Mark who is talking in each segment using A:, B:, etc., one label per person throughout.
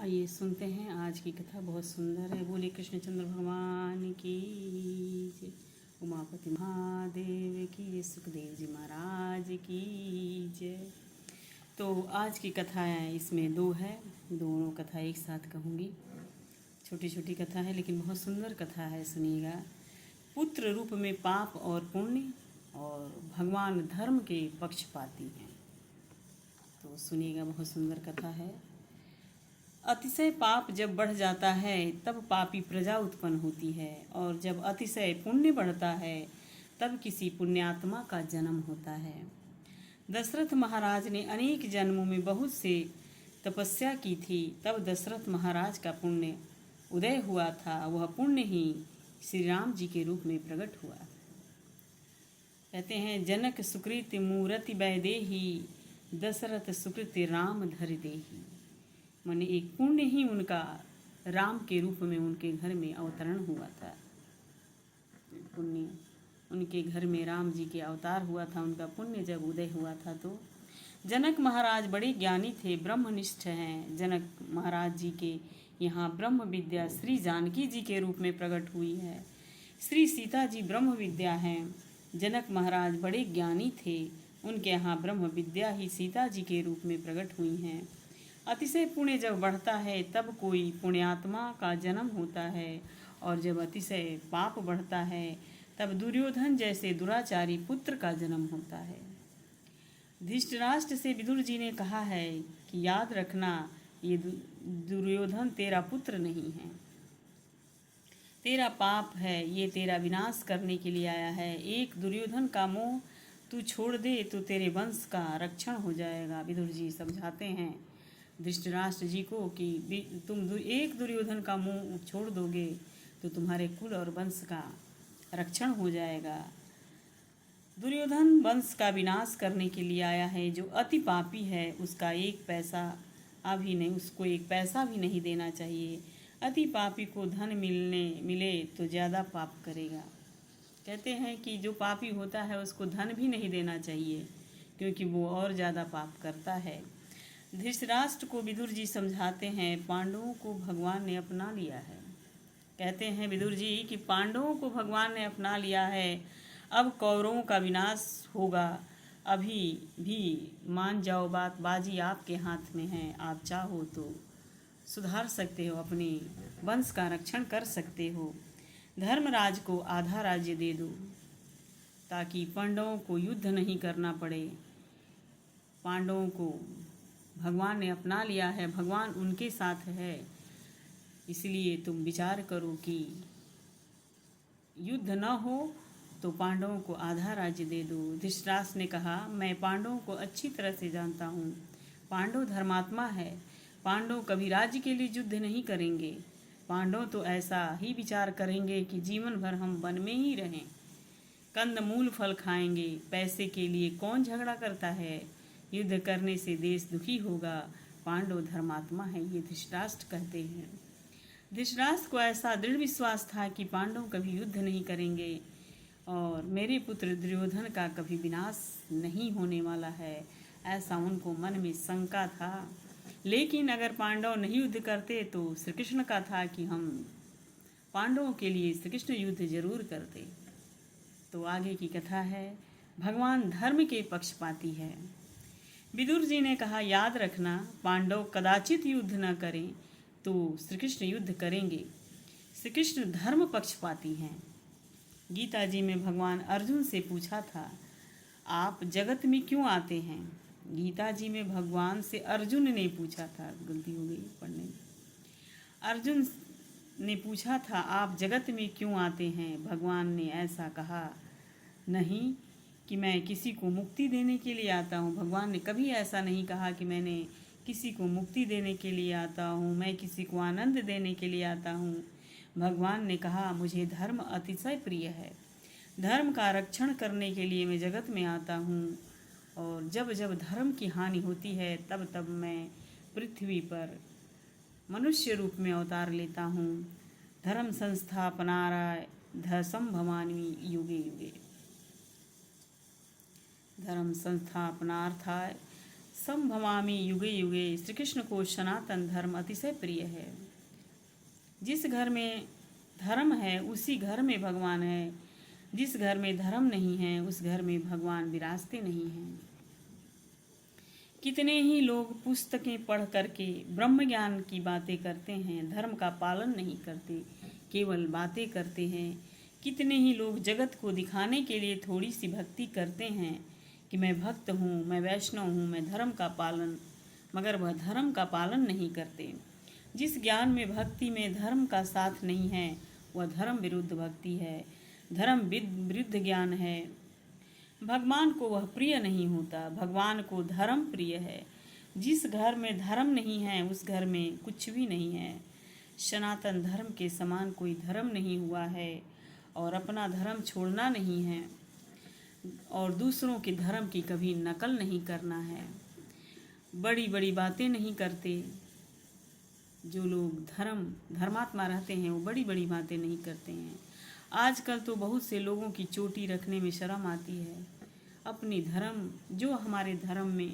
A: आइए सुनते हैं आज की कथा। बहुत सुंदर है। बोले कृष्णचंद्र भगवान की जय, उमापति महादेव की जय, सुखदेव जी महाराज की जय। तो आज की कथा है, इसमें दो है, दोनों कथा एक साथ कहूँगी। छोटी छोटी कथा है लेकिन बहुत सुंदर कथा है, सुनिएगा। पुत्र रूप में पाप और पुण्य और भगवान धर्म के पक्षपाती हैं। तो सुनिएगा, बहुत सुंदर कथा है। अतिशय पाप जब बढ़ जाता है तब पापी प्रजा उत्पन्न होती है, और जब अतिशय पुण्य बढ़ता है तब किसी पुण्यात्मा का जन्म होता है। दशरथ महाराज ने अनेक जन्मों में बहुत से तपस्या की थी, तब दशरथ महाराज का पुण्य उदय हुआ था। वह पुण्य ही श्री राम जी के रूप में प्रकट हुआ। कहते हैं, जनक सुकृति मूरति वैदेही, दशरथ सुकृति राम धरि देही। माने एक पुण्य ही उनका राम के रूप में उनके घर में अवतरण हुआ था। पुण्य उनके घर में राम जी के अवतार हुआ था। उनका पुण्य जब उदय हुआ था तो जनक महाराज बड़े ज्ञानी थे, ब्रह्मनिष्ठ हैं। जनक महाराज जी के यहाँ ब्रह्म विद्या श्री जानकी जी के रूप में प्रकट हुई है। श्री सीता जी ब्रह्म विद्या हैं। जनक महाराज बड़े ज्ञानी थे, उनके यहाँ ब्रह्म विद्या ही सीता जी के रूप में प्रकट हुई हैं। अतिशय पुण्य जब बढ़ता है तब कोई पुण्यात्मा का जन्म होता है, और जब अतिशय पाप बढ़ता है तब दुर्योधन जैसे दुराचारी पुत्र का जन्म होता है। धृतराष्ट्र से विदुर जी ने कहा है कि याद रखना, ये दुर्योधन तेरा पुत्र नहीं है, तेरा पाप है, ये तेरा विनाश करने के लिए आया है। एक दुर्योधन का मोह तू छोड़ दे तो तेरे वंश का रक्षण हो जाएगा। विदुर जी समझाते हैं धृतराष्ट्र जी को कि तुम एक दुर्योधन का मुंह छोड़ दोगे तो तुम्हारे कुल और वंश का रक्षण हो जाएगा। दुर्योधन वंश का विनाश करने के लिए आया है। जो अति पापी है उसका एक पैसा उसको एक पैसा भी नहीं देना चाहिए। अति पापी को धन मिले तो ज़्यादा पाप करेगा। कहते हैं कि जो पापी होता है उसको धन भी नहीं देना चाहिए, क्योंकि वो और ज़्यादा पाप करता है। धृतराष्ट्र को विदुर जी समझाते हैं, पांडवों को भगवान ने अपना लिया है। कहते हैं विदुर जी कि पांडवों को भगवान ने अपना लिया है, अब कौरवों का विनाश होगा। अभी भी मान जाओ बात, बाजी आपके हाथ में है। आप चाहो तो सुधार सकते हो, अपने वंश का रक्षण कर सकते हो। धर्मराज को आधा राज्य दे दो ताकि पांडवों को युद्ध नहीं करना पड़े। पांडवों को भगवान ने अपना लिया है, भगवान उनके साथ है, इसलिए तुम विचार करो कि युद्ध न हो तो पांडवों को आधा राज्य दे दो। धृतराष्ट्र ने कहा, मैं पांडवों को अच्छी तरह से जानता हूँ। पांडव धर्मात्मा है। पांडव कभी राज्य के लिए युद्ध नहीं करेंगे। पांडव तो ऐसा ही विचार करेंगे कि जीवन भर हम वन में ही रहें, कंद मूल फल खाएंगे। पैसे के लिए कौन झगड़ा करता है? युद्ध करने से देश दुखी होगा। पांडव धर्मात्मा है, ये धृतराष्ट्र कहते हैं। धृतराष्ट्र को ऐसा दृढ़ विश्वास था कि पांडव कभी युद्ध नहीं करेंगे और मेरे पुत्र दुर्योधन का कभी विनाश नहीं होने वाला है, ऐसा उनको मन में शंका था। लेकिन अगर पांडव नहीं युद्ध करते तो श्री कृष्ण का था कि हम पांडवों के लिए श्री कृष्ण युद्ध जरूर करते। तो आगे की कथा है, भगवान धर्म के पक्षपाती है। विदुर जी ने कहा, याद रखना, पांडव कदाचित युद्ध न करें तो श्री कृष्ण युद्ध करेंगे। श्री कृष्ण धर्म पक्षपाती हैं। गीता जी में भगवान अर्जुन से पूछा था, आप जगत में क्यों आते हैं? गीता जी में भगवान से अर्जुन ने पूछा था, गलती हो गई पढ़ने में। अर्जुन ने पूछा था, आप जगत में क्यों आते हैं? भगवान ने ऐसा कहा नहीं कि मैं किसी को मुक्ति देने के लिए आता हूँ। भगवान ने कभी ऐसा नहीं कहा कि मैंने किसी को मुक्ति देने के लिए आता हूँ, मैं किसी को आनंद देने के लिए आता हूँ। भगवान ने कहा, मुझे धर्म अतिशय प्रिय है, धर्म का रक्षण करने के लिए मैं जगत में आता हूँ, और जब जब धर्म की हानि होती है तब तब मैं पृथ्वी पर मनुष्य रूप में अवतार लेता हूँ। धर्म संस्थापनाय धसंभवामि युगे युगे। धर्म संस्थापनार्थाय संभवामि युगे युगे। श्री कृष्ण को सनातन धर्म अतिशय प्रिय है। जिस घर में धर्म है उसी घर में भगवान है। जिस घर में धर्म नहीं है उस घर में भगवान विराजते नहीं हैं। कितने ही लोग पुस्तकें पढ़ करके ब्रह्म ज्ञान की बातें करते हैं, धर्म का पालन नहीं करते, केवल बातें करते हैं। कितने ही लोग जगत को दिखाने के लिए थोड़ी सी भक्ति करते हैं कि मैं भक्त हूँ, मैं वैष्णव हूँ, मैं धर्म का पालन, मगर वह धर्म का पालन नहीं करते। जिस ज्ञान में भक्ति में धर्म का साथ नहीं है वह धर्म विरुद्ध भक्ति है, धर्म विरुद्ध ज्ञान है। भगवान को वह प्रिय नहीं होता, भगवान को धर्म प्रिय है। जिस घर में धर्म नहीं है उस घर में कुछ भी नहीं है। सनातन धर्म के समान कोई धर्म नहीं हुआ है और अपना धर्म छोड़ना नहीं है और दूसरों के धर्म की कभी नकल नहीं करना है। बड़ी बड़ी बातें नहीं करते। जो लोग धर्मात्मा रहते हैं वो बड़ी बड़ी बातें नहीं करते हैं। आजकल तो बहुत से लोगों की चोटी रखने में शर्म आती है। अपनी धर्म जो हमारे धर्म में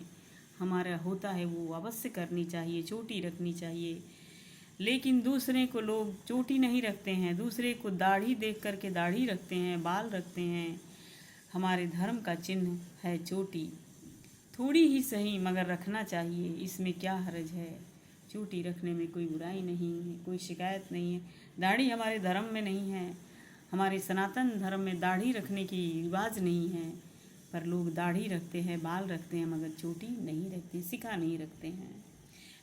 A: हमारा होता है वो अवश्य करनी चाहिए, चोटी रखनी चाहिए। लेकिन दूसरे को लोग चोटी नहीं रखते हैं, दूसरे को दाढ़ी देख करके दाढ़ी रखते हैं, बाल रखते हैं। हमारे धर्म का चिन्ह है चोटी, थोड़ी ही सही मगर रखना चाहिए। इसमें क्या हर्ज है? चोटी रखने में कोई बुराई नहीं है, कोई शिकायत नहीं है। दाढ़ी हमारे धर्म में नहीं है, हमारे सनातन धर्म में दाढ़ी रखने की रिवाज नहीं है, पर लोग दाढ़ी रखते हैं, बाल रखते हैं, मगर चोटी नहीं रखते, सिका नहीं रखते हैं।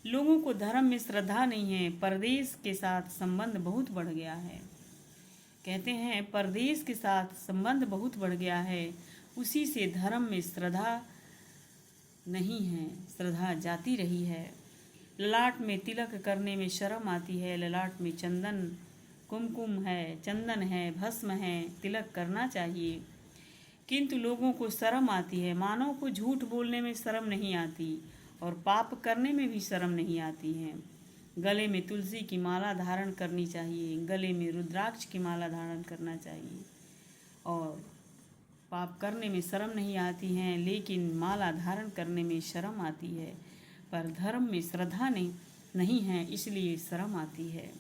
A: लोगों को धर्म में श्रद्धा नहीं है। परदेश के साथ संबंध बहुत बढ़ गया है। कहते हैं परदेश के साथ संबंध बहुत बढ़ गया है, उसी से धर्म में श्रद्धा नहीं है, श्रद्धा जाती रही है। ललाट में तिलक करने में शर्म आती है। ललाट में चंदन कुमकुम है, चंदन है, भस्म है, तिलक करना चाहिए, किंतु लोगों को शर्म आती है। मानव को झूठ बोलने में शर्म नहीं आती और पाप करने में भी शर्म नहीं आती है। गले में तुलसी की माला धारण करनी चाहिए, गले में रुद्राक्ष की माला धारण करना चाहिए और पाप करने में शर्म नहीं आती है, लेकिन माला धारण करने में शर्म आती है। पर धर्म में श्रद्धा नहीं है, इसलिए शर्म आती है।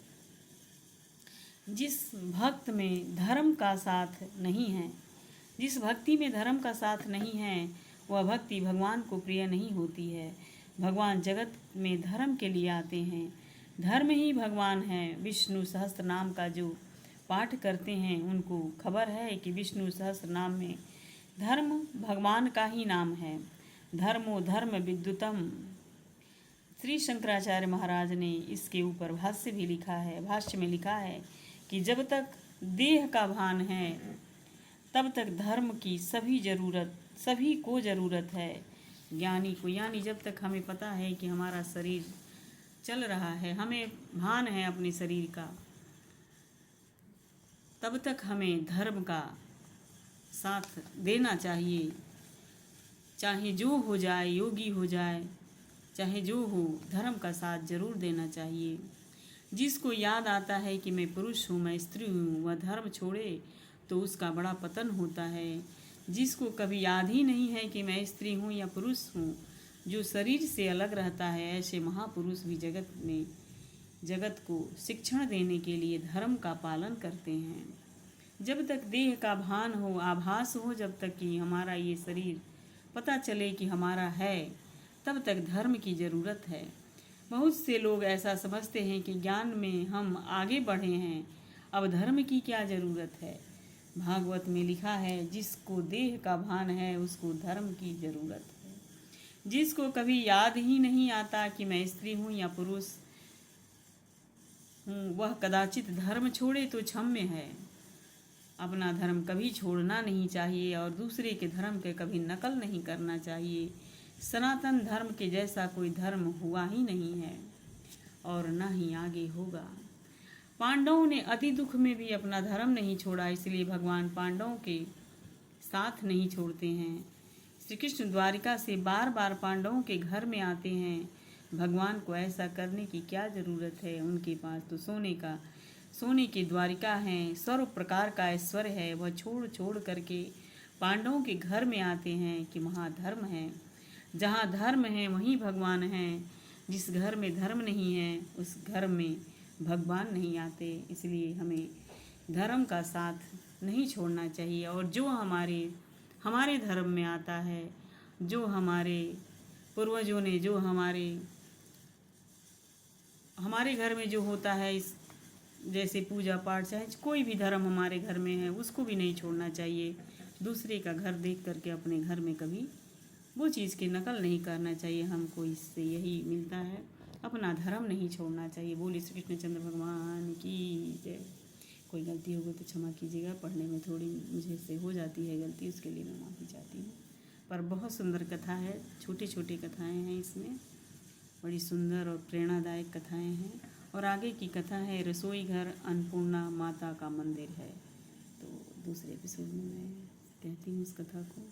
A: जिस भक्त में धर्म का साथ नहीं है, जिस भक्ति में धर्म का साथ नहीं है, वह भक्ति भगवान को प्रिय नहीं होती है। भगवान जगत में धर्म के लिए आते हैं, धर्म ही भगवान है। विष्णु सहस्त्र नाम का जो पाठ करते हैं उनको खबर है कि विष्णु सहस्त्र नाम में धर्म भगवान का ही नाम है। धर्मो धर्म विद्युतम। श्री शंकराचार्य महाराज ने इसके ऊपर भाष्य भी लिखा है। भाष्य में लिखा है कि जब तक देह का भान है तब तक धर्म की सभी को ज़रूरत है। ज्ञानी को, यानी जब तक हमें पता है कि हमारा शरीर चल रहा है, हमें भान है अपने शरीर का, तब तक हमें धर्म का साथ देना चाहिए। चाहे जो हो जाए, योगी हो जाए, चाहे जो हो, धर्म का साथ जरूर देना चाहिए। जिसको याद आता है कि मैं पुरुष हूँ, मैं स्त्री हूँ, वह धर्म छोड़े तो उसका बड़ा पतन होता है। जिसको कभी याद ही नहीं है कि मैं स्त्री हूँ या पुरुष हूँ, जो शरीर से अलग रहता है, ऐसे महापुरुष भी जगत को शिक्षण देने के लिए धर्म का पालन करते हैं। जब तक देह का भान हो, आभास हो, जब तक कि हमारा ये शरीर पता चले कि हमारा है, तब तक धर्म की ज़रूरत है। बहुत से लोग ऐसा समझते हैं कि ज्ञान में हम आगे बढ़े हैं, अब धर्म की क्या ज़रूरत है। भागवत में लिखा है, जिसको देह का भान है उसको धर्म की ज़रूरत है। जिसको कभी याद ही नहीं आता कि मैं स्त्री हूँ या पुरुष हूँ, वह कदाचित धर्म छोड़े तो क्षम्य है। अपना धर्म कभी छोड़ना नहीं चाहिए और दूसरे के धर्म के कभी नकल नहीं करना चाहिए। सनातन धर्म के जैसा कोई धर्म हुआ ही नहीं है और न ही आगे होगा। पांडवों ने अति दुख में भी अपना धर्म नहीं छोड़ा, इसलिए भगवान पांडवों के साथ नहीं छोड़ते हैं। श्री कृष्ण द्वारिका से बार बार पांडवों के घर में आते हैं। भगवान को ऐसा करने की क्या ज़रूरत है? उनके पास तो सोने की द्वारिका है, सर्व प्रकार का ऐश्वर्य है। वह छोड़ करके पांडवों के घर में आते हैं कि महाधर्म है। जहाँ धर्म है वहीं भगवान है। जिस घर में धर्म नहीं है उस घर में भगवान नहीं आते। इसलिए हमें धर्म का साथ नहीं छोड़ना चाहिए। और जो हमारे हमारे धर्म में आता है, जो हमारे पूर्वजों ने, जो हमारे घर में जो होता है, इस जैसे पूजा पाठ, चाहे कोई भी धर्म हमारे घर में है, उसको भी नहीं छोड़ना चाहिए। दूसरे का घर देख करके अपने घर में कभी वो चीज़ की नकल नहीं करना चाहिए। हमको इससे यही मिलता है, अपना धर्म नहीं छोड़ना चाहिए। बोले श्री कृष्णचंद्र भगवान की जय। कोई गलती हो गई तो क्षमा कीजिएगा, पढ़ने में थोड़ी मुझे से हो जाती है गलती, उसके लिए मैं माफ़ी चाहती हूँ। पर बहुत सुंदर कथा है, छोटी छोटी कथाएं हैं इसमें, बड़ी सुंदर और प्रेरणादायक कथाएं हैं। और आगे की कथा है रसोई घर अन्नपूर्णा माता का मंदिर है। तो दूसरे एपिसोड में मैं कहती हूँ इस कथा को।